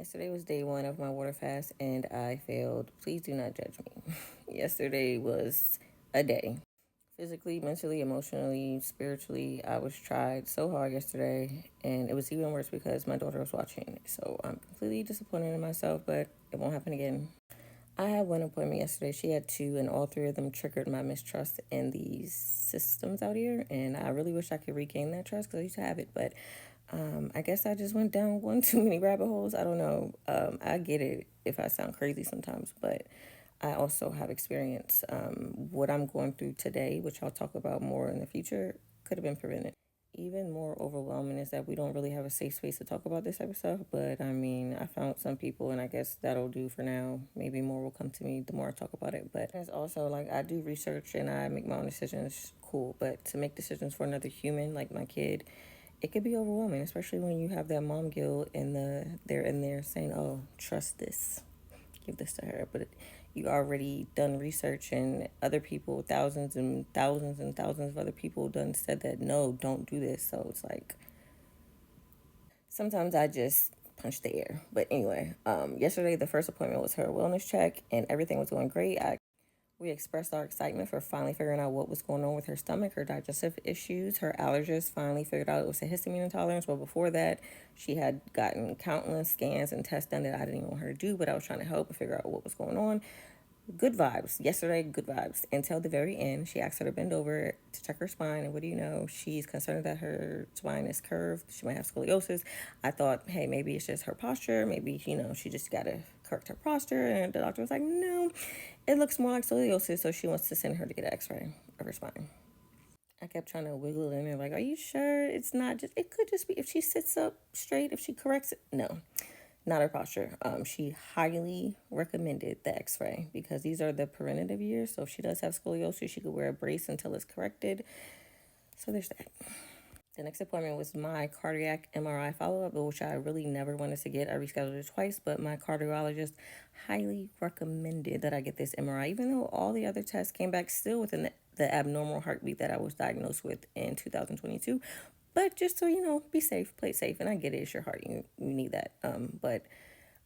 Yesterday was day one of my water fast and I failed. Please do not judge me. Yesterday was a day. Physically, mentally, emotionally, spiritually, I was tried so hard yesterday, and it was even worse because my daughter was watching. So I'm completely disappointed in myself, but it won't happen again. I had one appointment yesterday. She had two, and all three of them triggered my mistrust in these systems out here. And I really wish I could regain that trust because I used to have it, but I guess I just went down one too many rabbit holes. I don't know. I get it if I sound crazy sometimes, but I also have experience. What I'm going through today, which I'll talk about more in the future, could have been prevented. Even more overwhelming is that we don't really have a safe space to talk about this type of stuff. But I mean, I found some people, and I guess that'll do for now. Maybe more will come to me the more I talk about it. But it's also like I do research and I make my own decisions. Cool. But to make decisions for another human, like my kid, it could be overwhelming, especially when you have that mom guilt and they're in there saying, "Oh, trust this, give this to her," but you already done research and other people, thousands and thousands and thousands of other people done said that no, don't do this. So it's like sometimes I just punch the air. But anyway, yesterday the first appointment was her wellness check and everything was going great. We expressed our excitement for finally figuring out what was going on with her stomach, her digestive issues. Her allergist finally figured out it was a histamine intolerance. But before that, she had gotten countless scans and tests done that I didn't even want her to do, but I was trying to help and figure out what was going on. Good vibes. Yesterday, good vibes. Until the very end, she asked her to bend over to check her spine. And what do you know? She's concerned that her spine is curved. She might have scoliosis. I thought, hey, maybe it's just her posture. Maybe, she just got to correct her posture. And the doctor was like, no, it looks more like scoliosis. So she wants to send her to get an x-ray of her spine. I kept trying to wiggle it in there, like, are you sure it's not just, it could just be if she sits up straight, if she corrects it. No, not her posture. She highly recommended the x-ray because these are the preventative years. So if she does have scoliosis, she could wear a brace until it's corrected. So there's that. The next appointment was my cardiac MRI follow-up, which I really never wanted to get. I rescheduled it twice, but my cardiologist highly recommended that I get this MRI, even though all the other tests came back still within the abnormal heartbeat that I was diagnosed with in 2022. But just so you know, be safe, play it safe. And I get it, it's your heart. You need that. But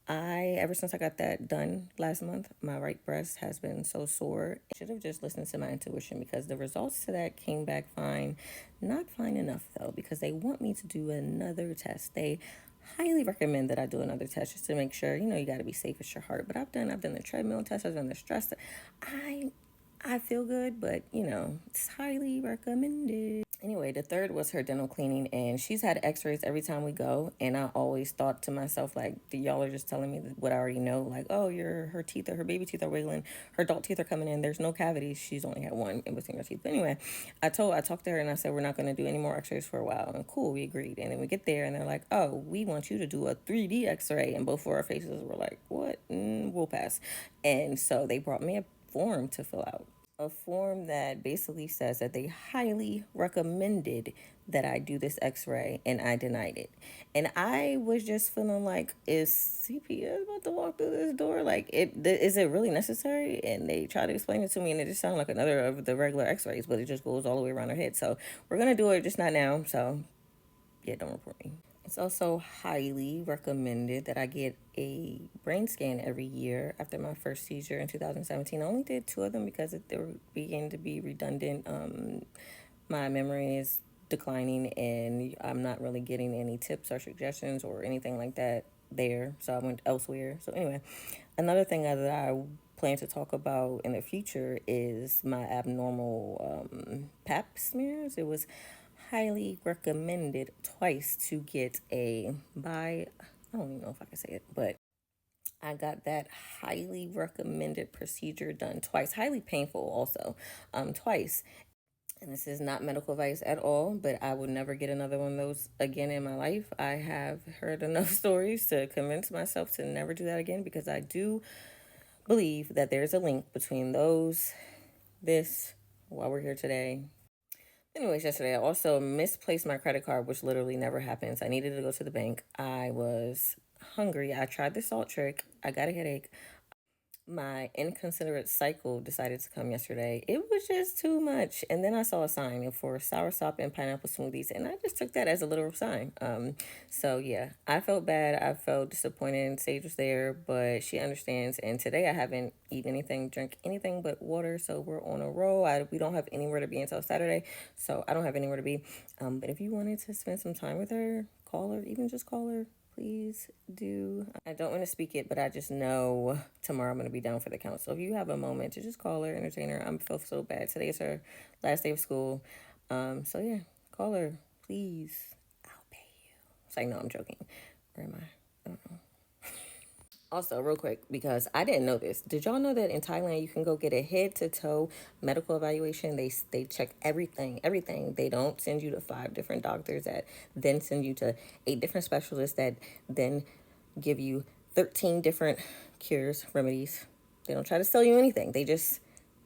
ever since I got that done last month, my right breast has been so sore. I should have just listened to my intuition because the results to that came back fine. Not fine enough though, because they want me to do another test. They highly recommend that I do another test just to make sure, you got to be safe with your heart. But I've done the treadmill test, I've done the stress test. I feel good, but it's highly recommended. Anyway, the third was her dental cleaning, and she's had x-rays every time we go. And I always thought to myself, like, y'all are just telling me what I already know. Like, oh, her teeth, her baby teeth are wiggling, her adult teeth are coming in. There's no cavities. She's only had one in between her teeth. But anyway, I talked to her and I said, we're not going to do any more x-rays for a while. And cool, we agreed. And then we get there and they're like, oh, we want you to do a 3D x-ray. And both of our faces were like, what? We'll pass. And so they brought me a form to fill out, a form that basically says that they highly recommended that I do this x-ray, and I denied it. And I was just feeling like, is CPS about to walk through this door? Like, is it really necessary? And they tried to explain it to me, and it just sounded like another of the regular x-rays, but it just goes all the way around her head. So we're going to do it, just not now. So yeah, don't report me. It's also highly recommended that I get a brain scan every year after my first seizure in 2017. I only did two of them because they were beginning to be redundant. My memory is declining and I'm not really getting any tips or suggestions or anything like that there. So I went elsewhere. So anyway, another thing that I plan to talk about in the future is my abnormal pap smears. It was highly recommended twice to get I don't even know if I can say it, but I got that highly recommended procedure done twice. Highly painful also, twice. And this is not medical advice at all, but I would never get another one of those again in my life. I have heard enough stories to convince myself to never do that again because I do believe that there's a link between this, while we're here today. Anyways, yesterday I also misplaced my credit card, which literally never happens. I needed to go to the bank. I was hungry. I tried the salt trick. I got a headache. My inconsiderate cycle decided to come yesterday. It was just too much. And then I saw a sign for soursop and pineapple smoothies, and I just took that as a literal sign. So yeah, I felt bad. I felt disappointed. Sage was there, but she understands. And today I haven't eaten anything, drank anything but water. So we're on a roll. We don't have anywhere to be until Saturday, so I don't have anywhere to be. But if you wanted to spend some time with her, call her, even just call her, please do. I don't want to speak it, but I just know tomorrow I'm going to be down for the count. So if you have a moment to just call her, entertain her. I feel so bad. Today is her last day of school. So yeah, call her, please. I'll pay you. It's like, no, I'm joking. Where am I? Also, real quick, because I didn't know this. Did y'all know that in Thailand you can go get a head to toe medical evaluation? They check everything, everything. They don't send you to 5 different doctors that then send you to 8 different specialists that then give you 13 different cures, remedies. They don't try to sell you anything. They just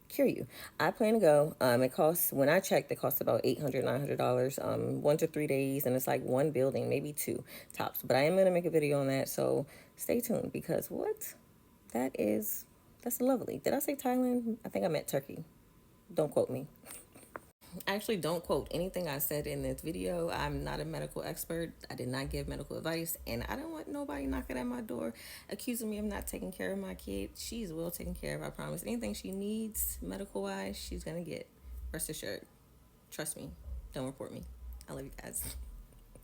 cure you. I plan to go. It costs, when I checked, it costs about $800, $900, 1 to 3 days, and it's like one building, maybe 2 tops. But I am gonna make a video on that, so stay tuned, because what? That's lovely. Did I say Thailand? I think I meant Turkey. Don't quote me. Actually, don't quote anything I said in this video. I'm not a medical expert. I did not give medical advice, and I don't want nobody knocking at my door accusing me of not taking care of my kid. She's well taken care of, I promise. Anything she needs medical wise, she's gonna get. Rest assured. Trust me. Don't report me. I love you guys.